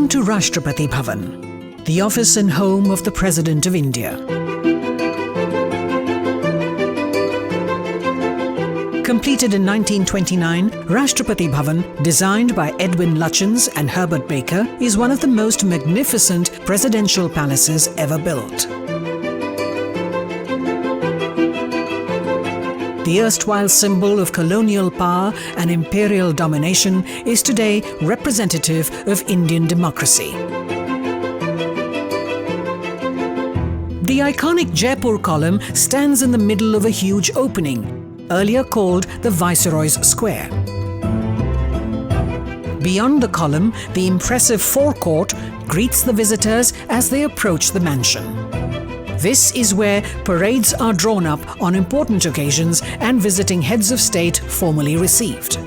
to Rashtrapati Bhavan, the office and home of the President of India. Completed in 1929, Rashtrapati Bhavan, designed by Edwin Lutyens and Herbert Baker, is one of the most magnificent presidential palaces ever built. The erstwhile symbol of colonial power and imperial domination is today representative of Indian democracy. The iconic Jaipur column stands in the middle of a huge opening, earlier called the Viceroy's Square. Beyond the column, the impressive forecourt greets the visitors as they approach the mansion. This is where parades are drawn up on important occasions and visiting heads of state formally received.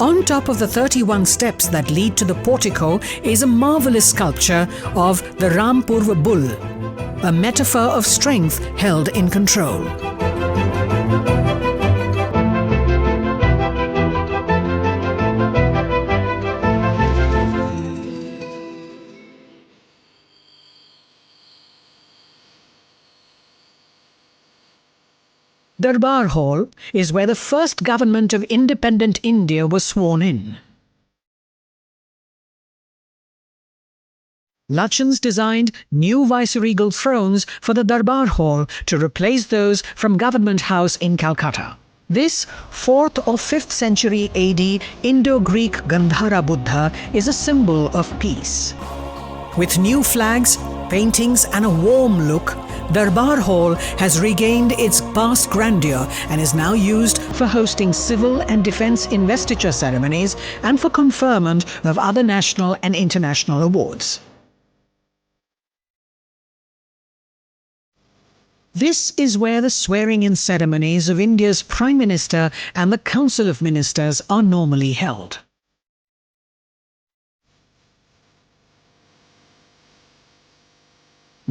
On top of the 31 steps that lead to the portico is a marvelous sculpture of the Rampurva bull, a metaphor of strength held in control. Darbar Hall is where the first government of independent India was sworn in. Lutyens designed new viceregal thrones for the Darbar Hall to replace those from Government House in Calcutta. This 4th or 5th century AD Indo-Greek Gandhara Buddha is a symbol of peace. With new flags, paintings and a warm look, Darbar Hall has regained its past grandeur and is now used for hosting civil and defense investiture ceremonies and for conferment of other national and international awards. This is where the swearing-in ceremonies of India's Prime Minister and the Council of Ministers are normally held.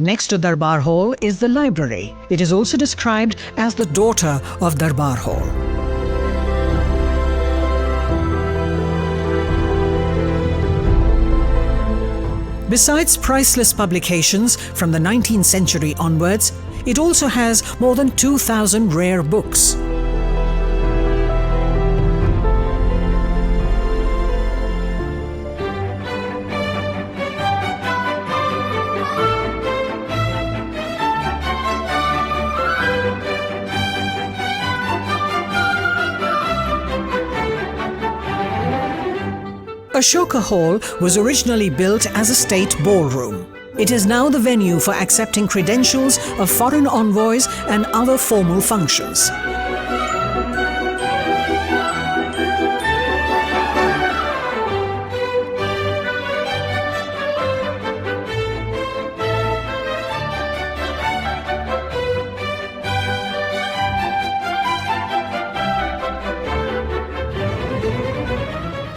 Next to Darbar Hall is the library. It is also described as the daughter of Darbar Hall. Besides priceless publications from the 19th century onwards, it also has more than 2,000 rare books. Ashoka Hall was originally built as a state ballroom. It is now the venue for accepting credentials of foreign envoys and other formal functions.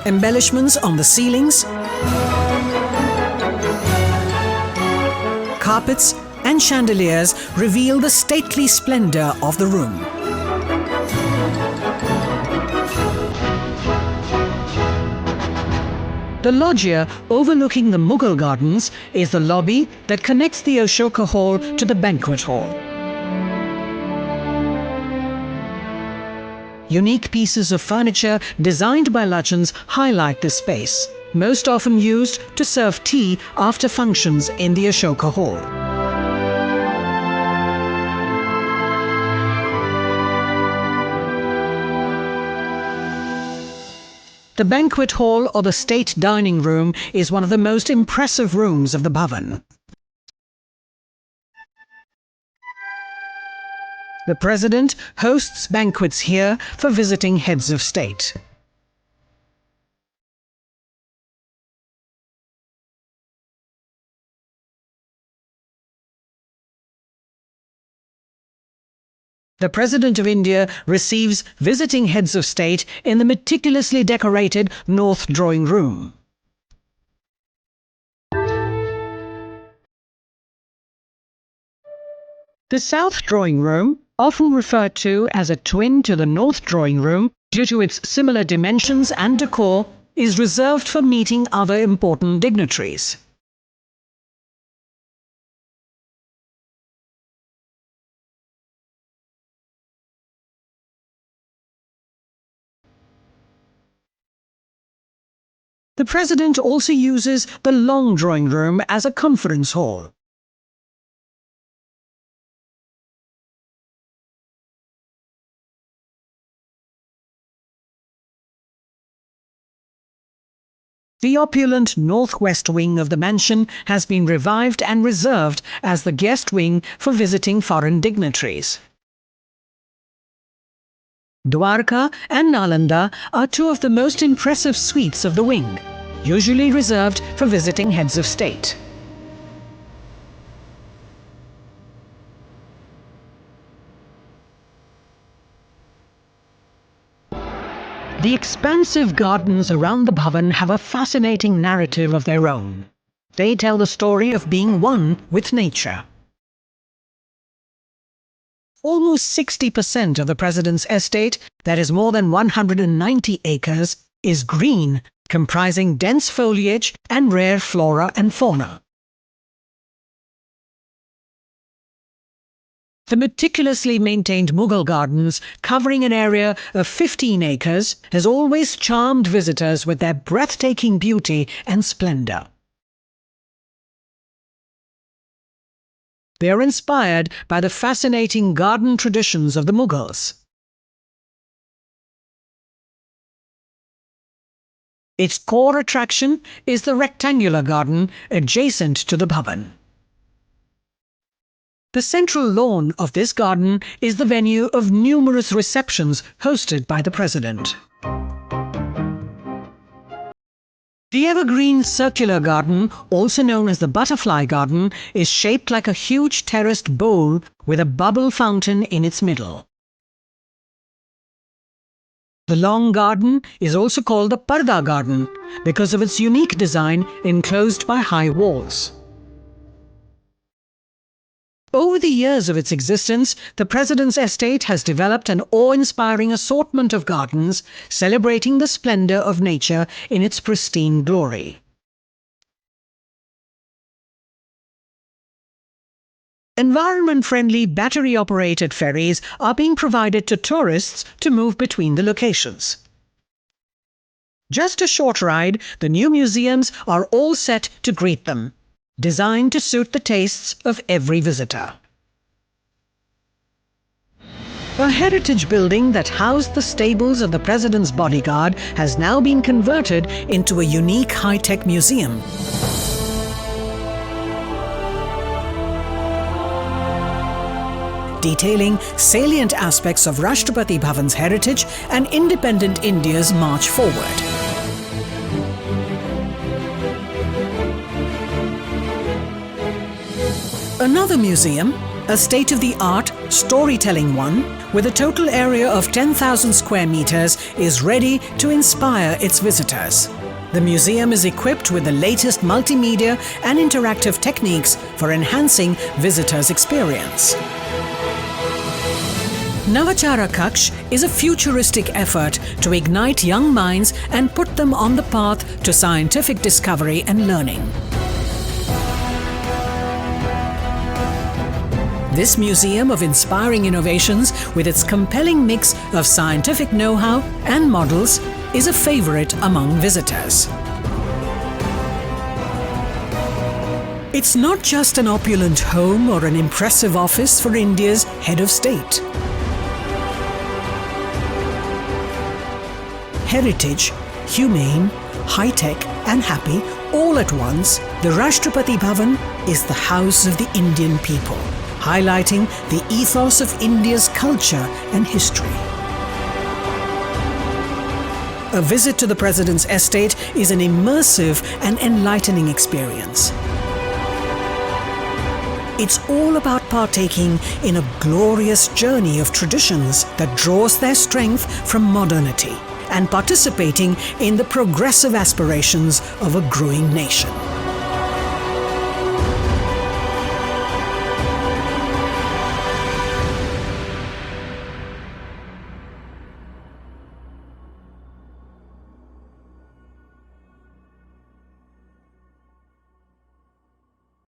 Embellishments on the ceilings, carpets and chandeliers reveal the stately splendor of the room. The loggia overlooking the Mughal Gardens is the lobby that connects the Ashoka Hall to the banquet hall. Unique pieces of furniture designed by Lutyens highlight this space, most often used to serve tea after functions in the Ashoka Hall. The banquet hall or the state dining room is one of the most impressive rooms of the Bhavan. The President hosts banquets here for visiting heads of state. The President of India receives visiting heads of state in the meticulously decorated North Drawing Room. The South Drawing Room, often referred to as a twin to the North Drawing Room due to its similar dimensions and decor, is reserved for meeting other important dignitaries. The President also uses the long drawing room as a conference hall. The opulent northwest wing of the mansion has been revived and reserved as the guest wing for visiting foreign dignitaries. Dwarka and Nalanda are two of the most impressive suites of the wing, usually reserved for visiting heads of state. The expansive gardens around the Bhavan have a fascinating narrative of their own. They tell the story of being one with nature. Almost 60% of the President's estate, that is more than 190 acres, is green, comprising dense foliage and rare flora and fauna. The meticulously maintained Mughal Gardens, covering an area of 15 acres, has always charmed visitors with their breathtaking beauty and splendor. They are inspired by the fascinating garden traditions of the Mughals. Its core attraction is the rectangular garden adjacent to the Bhavan. The central lawn of this garden is the venue of numerous receptions hosted by the President. The evergreen circular garden, also known as the butterfly garden, is shaped like a huge terraced bowl with a bubble fountain in its middle. The long garden is also called the Parda garden because of its unique design enclosed by high walls. Over the years of its existence, the President's estate has developed an awe-inspiring assortment of gardens celebrating the splendor of nature in its pristine glory. Environment-friendly battery-operated ferries are being provided to tourists to move between the locations. Just a short ride, the new museums are all set to greet them, designed to suit the tastes of every visitor. A heritage building that housed the stables of the President's bodyguard has now been converted into a unique high-tech museum. Detailing salient aspects of Rashtrapati Bhavan's heritage and independent India's march forward. Another museum, a state-of-the-art, storytelling one, with a total area of 10,000 square meters, is ready to inspire its visitors. The museum is equipped with the latest multimedia and interactive techniques for enhancing visitors' experience. Navachara Kaksh is a futuristic effort to ignite young minds and put them on the path to scientific discovery and learning. This museum of inspiring innovations, with its compelling mix of scientific know-how and models, is a favorite among visitors. It's not just an opulent home or an impressive office for India's head of state. Heritage, humane, high-tech and happy all at once, the Rashtrapati Bhavan is the house of the Indian people, highlighting the ethos of India's culture and history. A visit to the President's estate is an immersive and enlightening experience. It's all about partaking in a glorious journey of traditions that draws their strength from modernity and participating in the progressive aspirations of a growing nation.